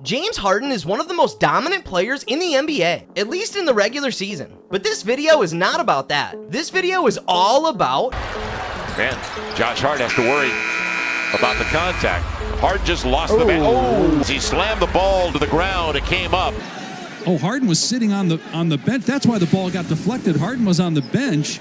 James Harden is one of the most dominant players in the NBA, at least in the regular season. But this video is not about that. This video is all about... Man, Josh Hart has to worry about the contact. Harden just lost the man. Oh, he slammed the ball to the ground. It came up. Oh, Harden was sitting on the bench. That's why the ball got deflected. Harden was on the bench.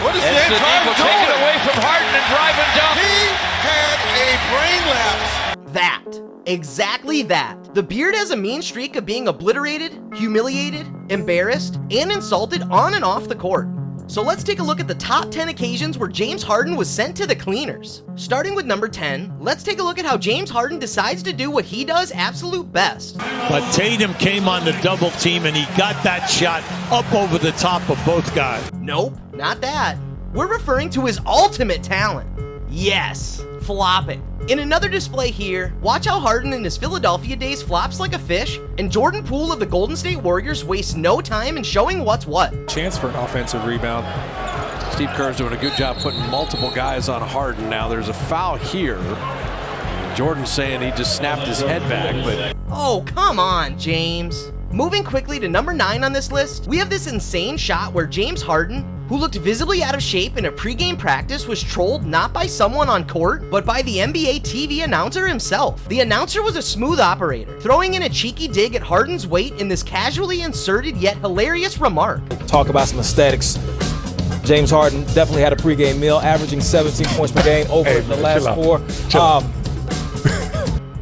What is James Harden doing? Take it away from Harden and drive him down. He had a brain lapse. that. Exactly that. The beard has a mean streak of being obliterated, humiliated, embarrassed, and insulted on and off the court. So let's take a look at the top 10 occasions where James Harden was sent to the cleaners. Starting with number 10, let's take a look at how James Harden decides to do what he does absolute best. But Tatum came on the double team and he got that shot up over the top of both guys. Nope, not that. We're referring to his ultimate talent. Yes, flopping. In another display here, watch how Harden in his Philadelphia days flops like a fish, and Jordan Poole of the Golden State Warriors wastes no time in showing what's what. Chance for an offensive rebound. Steve Kerr's doing a good job putting multiple guys on Harden. Now there's a foul here. Jordan's saying he just snapped his head back, but... Oh, come on, James. Moving quickly to number 9 on this list, we have this insane shot where James Harden, who looked visibly out of shape in a pregame practice, was trolled not by someone on court, but by the NBA TV announcer himself. The announcer was a smooth operator, throwing in a cheeky dig at Harden's weight in this casually inserted yet hilarious remark. Talk about some aesthetics. James Harden definitely had a pregame meal, averaging 17 points per game over the last 4.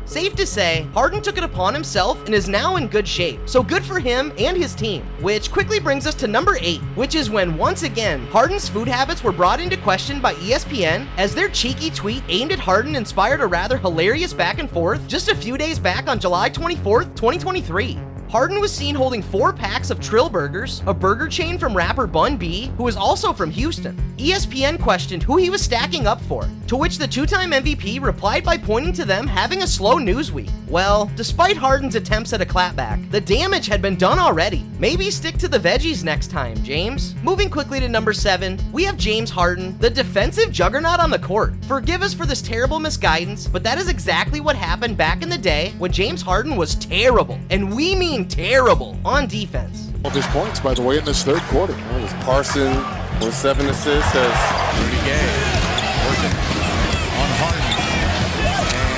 Safe to say, Harden took it upon himself and is now in good shape. So good for him and his team. Which quickly brings us to number 8, which is when, once again, Harden's food habits were brought into question by ESPN as their cheeky tweet aimed at Harden inspired a rather hilarious back and forth just a few days back on July 24th, 2023. Harden was seen holding 4 packs of Trill Burgers, a burger chain from rapper Bun B, who is also from Houston. ESPN questioned who he was stacking up for, to which the 2-time MVP replied by pointing to them having a slow news week. Well, despite Harden's attempts at a clapback, the damage had been done already. Maybe stick to the veggies next time, James. Moving quickly to number 7, we have James Harden, the defensive juggernaut on the court. Forgive us for this terrible misguidance, but that is exactly what happened back in the day when James Harden was terrible, and we mean terrible, on defense. All his points, by the way, in this third quarter. Parson with 7 assists has Rudy Gay working on Harden,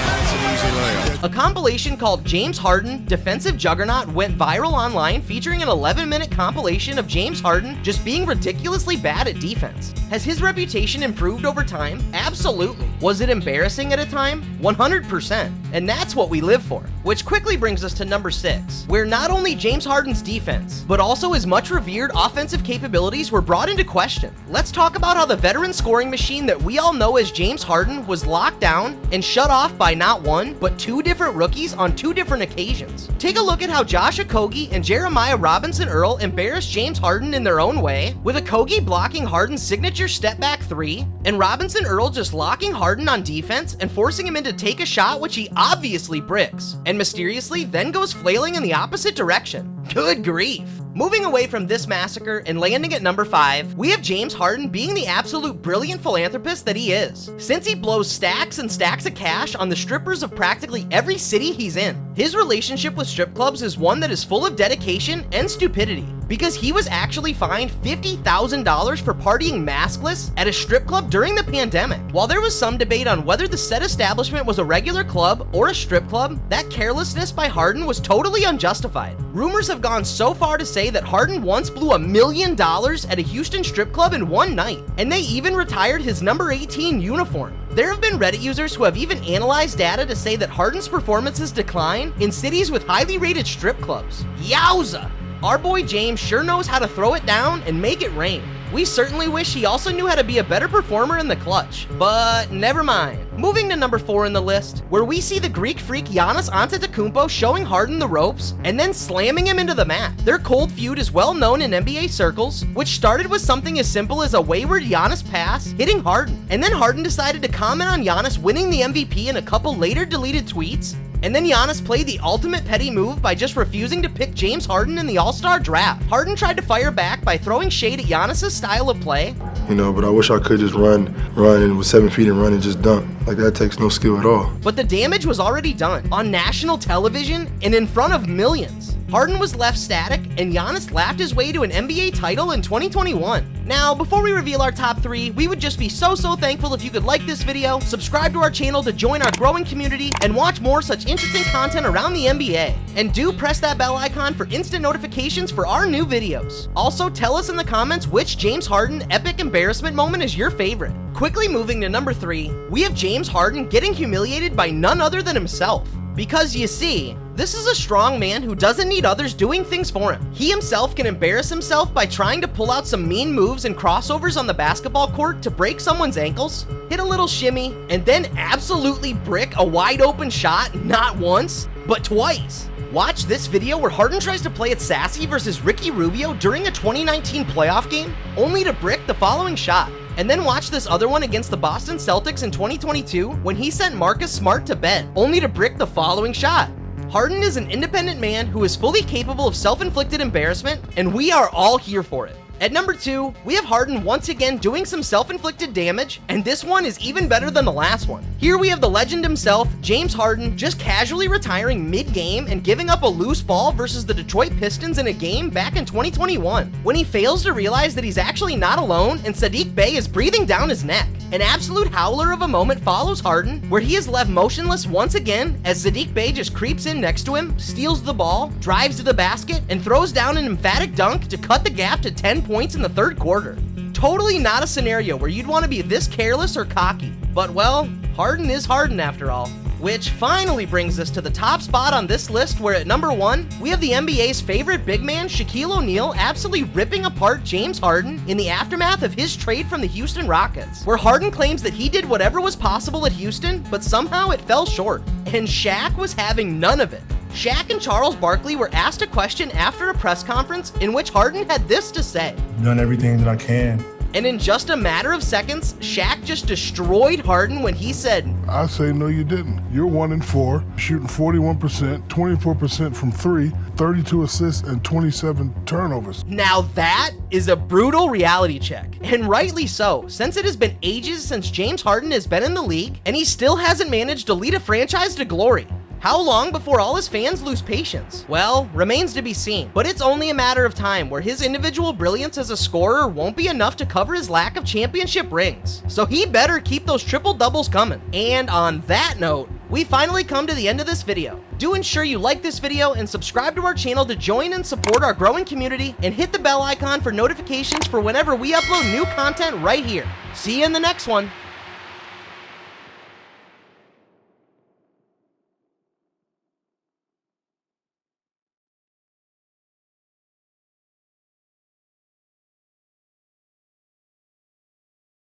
and it's an easy layup. A compilation called James Harden Defensive Juggernaut went viral online, featuring an 11-minute compilation of James Harden just being ridiculously bad at defense. Has his reputation improved over time? Absolutely. Was it embarrassing at a time? 100%. And that's what we live for. Which quickly brings us to number 6, where not only James Harden's defense, but also his much revered offensive capabilities were brought into question. Let's talk about how the veteran scoring machine that we all know as James Harden was locked down and shut off by not one, but 2 different rookies on 2 different occasions. Take a look at how Josh Okogie and Jeremiah Robinson Earl embarrassed James Harden in their own way, with Okogie blocking Harden's signature step back 3, and Robinson Earl just locking Harden on defense and forcing him into take a shot which he obviously bricks, and mysteriously then goes flailing in the opposite direction. Good grief. Moving away from this massacre and landing at number 5, we have James Harden being the absolute brilliant philanthropist that he is, since he blows stacks and stacks of cash on the strippers of practically every city he's in. His relationship with strip clubs is one that is full of dedication and stupidity, because he was actually fined $50,000 for partying maskless at a strip club during the pandemic. While there was some debate on whether the said establishment was a regular club or a strip club, that carelessness by Harden was totally unjustified. Rumors have gone so far to say that Harden once blew $1 million at a Houston strip club in one night, and they even retired his number 18 uniform. There have been Reddit users who have even analyzed data to say that Harden's performances decline in cities with highly rated strip clubs. Yowza! Our boy James sure knows how to throw it down and make it rain. We certainly wish he also knew how to be a better performer in the clutch, but never mind. Moving to number 4 in the list, where we see the Greek freak Giannis Antetokounmpo showing Harden the ropes and then slamming him into the mat. Their cold feud is well known in NBA circles, which started with something as simple as a wayward Giannis pass hitting Harden, and then Harden decided to comment on Giannis winning the MVP in a couple later deleted tweets. And then Giannis played the ultimate petty move by just refusing to pick James Harden in the All-Star draft. Harden tried to fire back by throwing shade at Giannis' style of play, you know, but I wish I could just run and with 7 feet and run and just dunk. Like, that takes no skill at all. But the damage was already done on national television and in front of millions. Harden was left static, and Giannis laughed his way to an NBA title in 2021. Now, before we reveal our top 3, we would just be so thankful if you could like this video, subscribe to our channel to join our growing community, and watch more such interesting content around the NBA. And do press that bell icon for instant notifications for our new videos. Also, tell us in the comments which James Harden epic embarrassment moment is your favorite. Quickly moving to number 3, we have James Harden getting humiliated by none other than himself. Because you see, this is a strong man who doesn't need others doing things for him. He himself can embarrass himself by trying to pull out some mean moves and crossovers on the basketball court to break someone's ankles, hit a little shimmy, and then absolutely brick a wide open shot not once, but twice. Watch this video where Harden tries to play it sassy versus Ricky Rubio during a 2019 playoff game, only to brick the following shot. And then watch this other one against the Boston Celtics in 2022 when he sent Marcus Smart to bed, only to brick the following shot. Harden is an independent man who is fully capable of self-inflicted embarrassment, and we are all here for it. At number 2, we have Harden once again doing some self-inflicted damage, and this one is even better than the last one. Here we have the legend himself, James Harden, just casually retiring mid-game and giving up a loose ball versus the Detroit Pistons in a game back in 2021, when he fails to realize that he's actually not alone and Saddiq Bey is breathing down his neck. An absolute howler of a moment follows Harden, where he is left motionless once again as Saddiq Bey just creeps in next to him, steals the ball, drives to the basket, and throws down an emphatic dunk to cut the gap to 10 points in the third quarter. Totally not a scenario where you'd want to be this careless or cocky. But well, Harden is Harden after all. Which finally brings us to the top spot on this list, where at number 1, we have the NBA's favorite big man, Shaquille O'Neal, absolutely ripping apart James Harden in the aftermath of his trade from the Houston Rockets, where Harden claims that he did whatever was possible at Houston, but somehow it fell short, and Shaq was having none of it. Shaq and Charles Barkley were asked a question after a press conference in which Harden had this to say. Done everything that I can. And in just a matter of seconds, Shaq just destroyed Harden when he said, I say no you didn't. You're 1-4, shooting 41%, 24% from 3, 32 assists, and 27 turnovers. Now that is a brutal reality check, and rightly so, since it has been ages since James Harden has been in the league, and he still hasn't managed to lead a franchise to glory. How long before all his fans lose patience? Well, remains to be seen, but it's only a matter of time where his individual brilliance as a scorer won't be enough to cover his lack of championship rings. So he better keep those triple doubles coming. And on that note, we finally come to the end of this video. Do ensure you like this video and subscribe to our channel to join and support our growing community, and hit the bell icon for notifications for whenever we upload new content right here. See you in the next one.